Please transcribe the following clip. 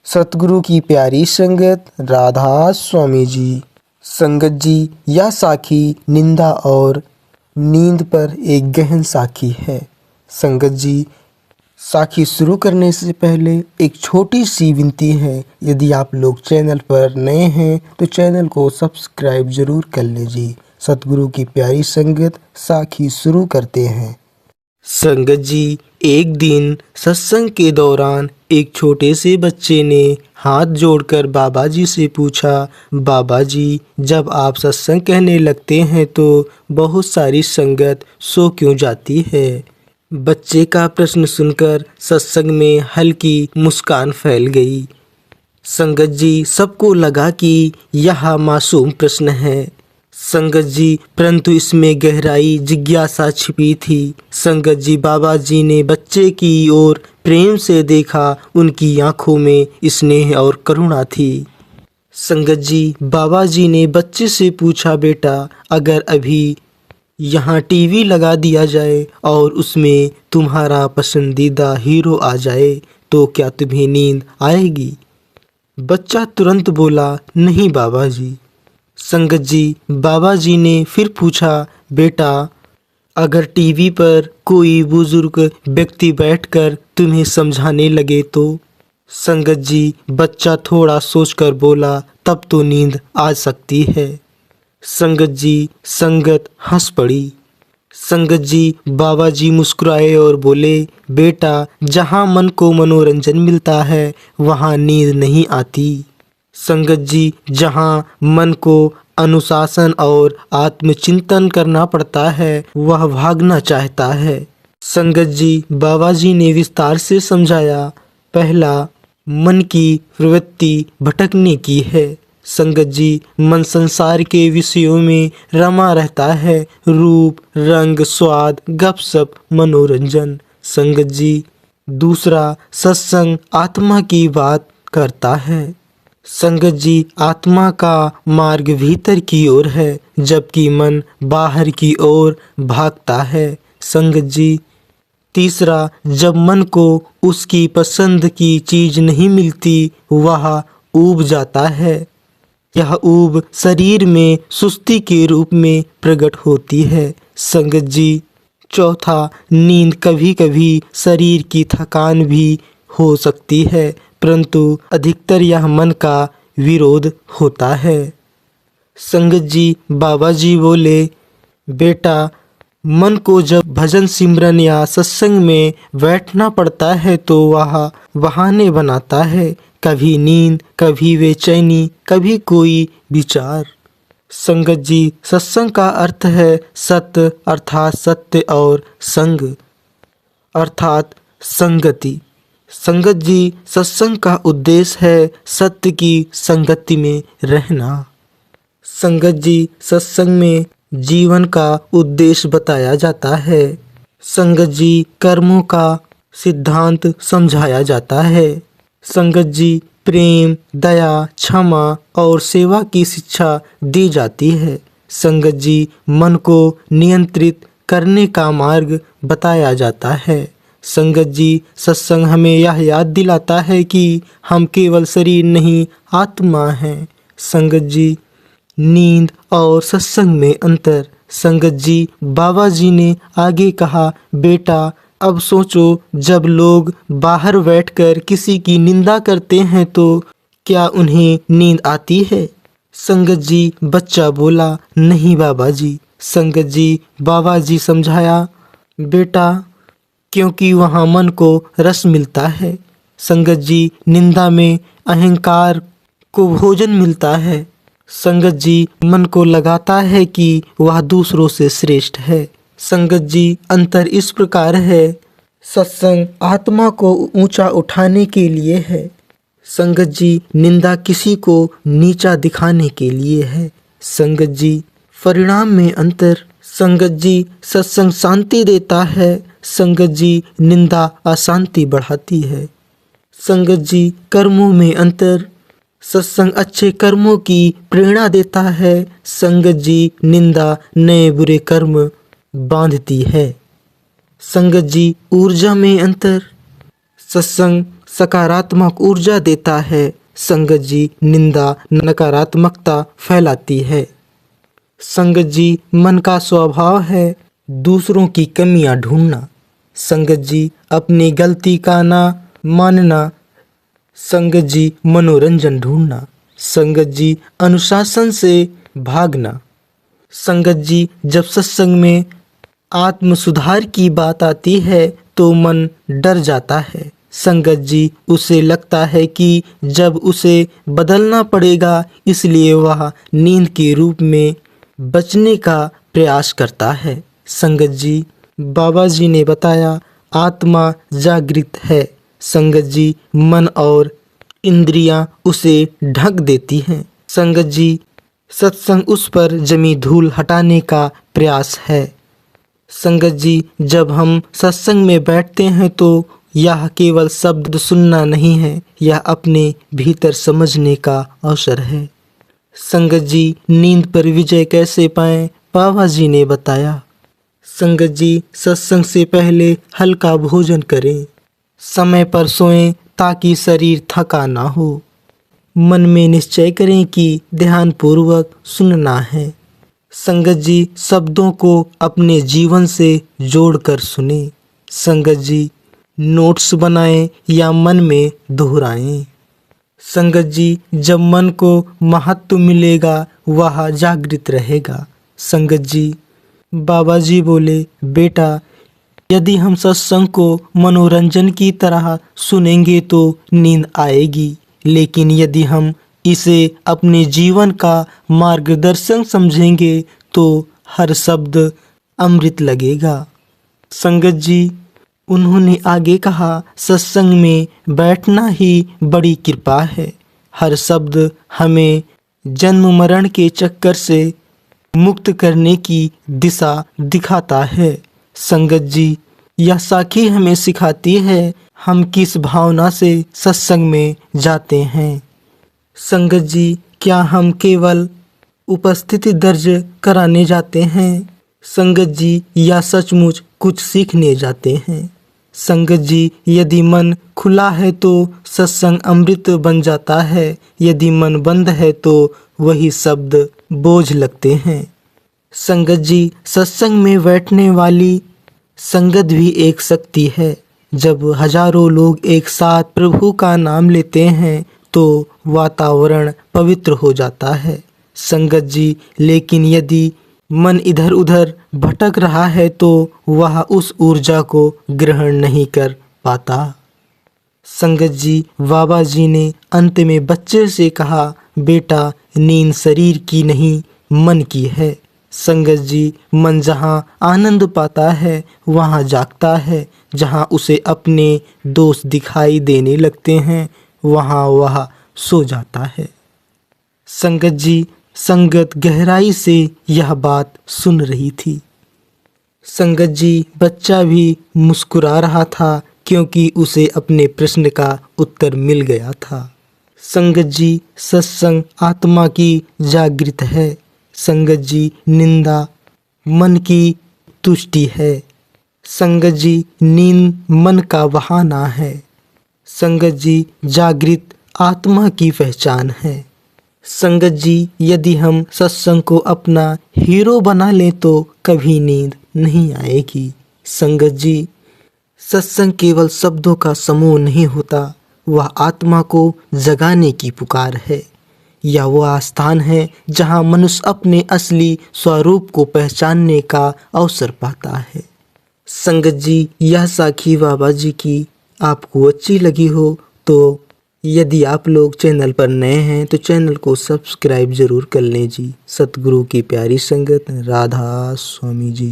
सतगुरु की प्यारी संगत राधा स्वामी जी। संगत जी, यह साखी निंदा और नींद पर एक गहन साखी है। संगत जी, साखी शुरू करने से पहले एक छोटी सी विनती है। यदि आप लोग चैनल पर नए हैं तो चैनल को सब्सक्राइब जरूर कर लीजिए। सतगुरु की प्यारी संगत, साखी शुरू करते हैं। संगत जी, एक दिन सत्संग के दौरान एक छोटे से बच्चे ने हाथ जोड़कर बाबा जी से पूछा, बाबा जी, जब आप सत्संग कहने लगते हैं तो बहुत सारी संगत सो क्यों जाती है? बच्चे का प्रश्न सुनकर सत्संग में हल्की मुस्कान फैल गई। संगत जी, सबको लगा कि यह मासूम प्रश्न है। संगत जी, परंतु इसमें गहराई जिज्ञासा छिपी थी। संगत जी, बाबा जी ने बच्चे की ओर प्रेम से देखा। उनकी आंखों में स्नेह और करुणा थी। संगत जी, बाबा जी ने बच्चे से पूछा, बेटा, अगर अभी यहाँ टीवी लगा दिया जाए और उसमें तुम्हारा पसंदीदा हीरो आ जाए तो क्या तुम्हें नींद आएगी? बच्चा तुरंत बोला, नहीं बाबा जी। संगत जी, बाबा जी ने फिर पूछा, बेटा, अगर टीवी पर कोई बुजुर्ग व्यक्ति बैठकर तुम्हें समझाने लगे तो? संगत जी, बच्चा थोड़ा सोचकर बोला, तब तो नींद आ सकती है। संगत जी, संगत हंस पड़ी। संगत जी, बाबा जी मुस्कुराए और बोले, बेटा, जहाँ मन को मनोरंजन मिलता है वहाँ नींद नहीं आती। संगत जी, जहाँ मन को अनुशासन और आत्मचिंतन करना पड़ता है वह भागना चाहता है। संगत जी, बाबा जी ने विस्तार से समझाया, पहला, मन की प्रवृत्ति भटकने की है। संगत जी, मन संसार के विषयों में रमा रहता है, रूप, रंग, स्वाद, गपशप, मनोरंजन। संगत जी, दूसरा, सत्संग आत्मा की बात करता है। संगत जी, आत्मा का मार्ग भीतर की ओर है जबकि मन बाहर की ओर भागता है। संगत जी, तीसरा, जब मन को उसकी पसंद की चीज नहीं मिलती वह ऊब जाता है। यह ऊब शरीर में सुस्ती के रूप में प्रकट होती है। संगत जी, चौथा, नींद कभी कभी शरीर की थकान भी हो सकती है, परंतु अधिकतर यह मन का विरोध होता है। संगत जी, बाबा जी बोले, बेटा, मन को जब भजन सिमरन या सत्संग में बैठना पड़ता है तो वह बहाने बनाता है, कभी नींद, कभी बेचैनी, कभी कोई विचार। संगत जी, सत्संग का अर्थ है सत्य, अर्थात सत्य, और संग अर्थात संगति। संगत जी, सत्संग का उद्देश्य है सत्य की संगति में रहना। संगत जी, सत्संग में जीवन का उद्देश्य बताया जाता है। संगत जी, कर्मों का सिद्धांत समझाया जाता है। संगत जी, प्रेम, दया, क्षमा और सेवा की शिक्षा दी जाती है। संगत जी, मन को नियंत्रित करने का मार्ग बताया जाता है। संगत जी, सत्संग हमें यह याद दिलाता है कि हम केवल शरीर नहीं, आत्मा हैं। संगत जी, नींद और सत्संग में अंतर। संगत जी, बाबा जी ने आगे कहा, बेटा, अब सोचो, जब लोग बाहर बैठकर किसी की निंदा करते हैं तो क्या उन्हें नींद आती है? संगत जी, बच्चा बोला, नहीं बाबा जी। संगत जी, बाबा जी समझाया, बेटा, क्योंकि वहाँ मन को रस मिलता है। संगत जी, निंदा में अहंकार को भोजन मिलता है। संगत जी, मन को लगाता है कि वह दूसरों से श्रेष्ठ है। संगत जी, अंतर इस प्रकार है, सत्संग आत्मा को ऊंचा उठाने के लिए है। संगत जी, निंदा किसी को नीचा दिखाने के लिए है। संगत जी, परिणाम में अंतर। संगत जी, सत्संग शांति देता है। संगत जी, निंदा अशांति बढ़ाती है। संगत जी, कर्मों में अंतर। सत्संग अच्छे कर्मों की प्रेरणा देता है। संगत जी, निंदा नए बुरे कर्म बांधती है। संगत जी, ऊर्जा में अंतर। सत्संग सकारात्मक ऊर्जा देता है। संगत जी निंदा नकारात्मकता फैलाती है। संगत जी मन का स्वभाव है दूसरों की कमियां ढूंढना। संगत जी अपनी गलती का ना मानना। संगत जी मनोरंजन ढूंढना। संगत जी अनुशासन से भागना। संगत जी जब सत्संग में आत्म सुधार की बात आती है तो मन डर जाता है। संगत जी उसे लगता है कि जब उसे बदलना पड़ेगा, इसलिए वह नींद के रूप में बचने का प्रयास करता है। संगत जी बाबा जी ने बताया आत्मा जागृत है। संगत जी मन और इंद्रियां उसे ढक देती हैं। संगत जी सत्संग उस पर जमी धूल हटाने का प्रयास है। संगत जी जब हम सत्संग में बैठते हैं तो यह केवल शब्द सुनना नहीं है, यह अपने भीतर समझने का अवसर है। संगत जी नींद पर विजय कैसे पाएं, बाबा जी ने बताया। संगत जी सत्संग से पहले हल्का भोजन करें, समय पर सोएं ताकि शरीर थका ना हो। मन में निश्चय करें कि ध्यानपूर्वक सुनना है। संगत जी शब्दों को अपने जीवन से जोड़कर सुने। संगत जी नोट्स बनाएं या मन में दोहराएं। संगत जी जब मन को महत्व मिलेगा वह जागृत रहेगा। संगत जी बाबा जी बोले बेटा, यदि हम सत्संग को मनोरंजन की तरह सुनेंगे तो नींद आएगी, लेकिन यदि हम इसे अपने जीवन का मार्गदर्शन समझेंगे तो हर शब्द अमृत लगेगा। संगत जी उन्होंने आगे कहा सत्संग में बैठना ही बड़ी कृपा है। हर शब्द हमें जन्म मरण के चक्कर से मुक्त करने की दिशा दिखाता है। संगत जी यह साखी हमें सिखाती है हम किस भावना से सत्संग में जाते हैं। संगत जी क्या हम केवल उपस्थिति दर्ज कराने जाते हैं? संगत जी या सचमुच कुछ सीखने जाते हैं? संगत जी यदि मन खुला है तो सत्संग अमृत बन जाता है, यदि मन बंद है तो वही शब्द बोझ लगते हैं। संगत जी सत्संग में बैठने वाली संगत भी एक शक्ति है। जब हजारों लोग एक साथ प्रभु का नाम लेते हैं तो वातावरण पवित्र हो जाता है। संगत जी लेकिन यदि मन इधर उधर भटक रहा है तो वह उस ऊर्जा को ग्रहण नहीं कर पाता। संगत जी बाबा जी ने अंत में बच्चे से कहा बेटा नींद शरीर की नहीं मन की है। संगत जी मन जहाँ आनंद पाता है वहाँ जागता है, जहाँ उसे अपने दोष दिखाई देने लगते हैं वहाँ वह सो जाता है। संगत जी संगत गहराई से यह बात सुन रही थी। संगत जी बच्चा भी मुस्कुरा रहा था क्योंकि उसे अपने प्रश्न का उत्तर मिल गया था। संगत जी सत्संग आत्मा की जागृत है। संगत जी निंदा मन की तुष्टि है। संगत जी नींद मन का बहाना है। संगत जी जागृत आत्मा की पहचान है। संगत जी यदि हम सत्संग को अपना हीरो बना लें तो कभी नींद नहीं आएगी। संगत जी सत्संग केवल शब्दों का समूह नहीं होता, वह आत्मा को जगाने की पुकार है। यह वह स्थान है जहाँ मनुष्य अपने असली स्वरूप को पहचानने का अवसर पाता है। संगत जी यह साखी बाबा जी की आपको अच्छी लगी हो तो यदि आप लोग चैनल पर नए हैं तो चैनल को सब्सक्राइब जरूर कर लें जी। सतगुरु की प्यारी संगत राधा स्वामी जी।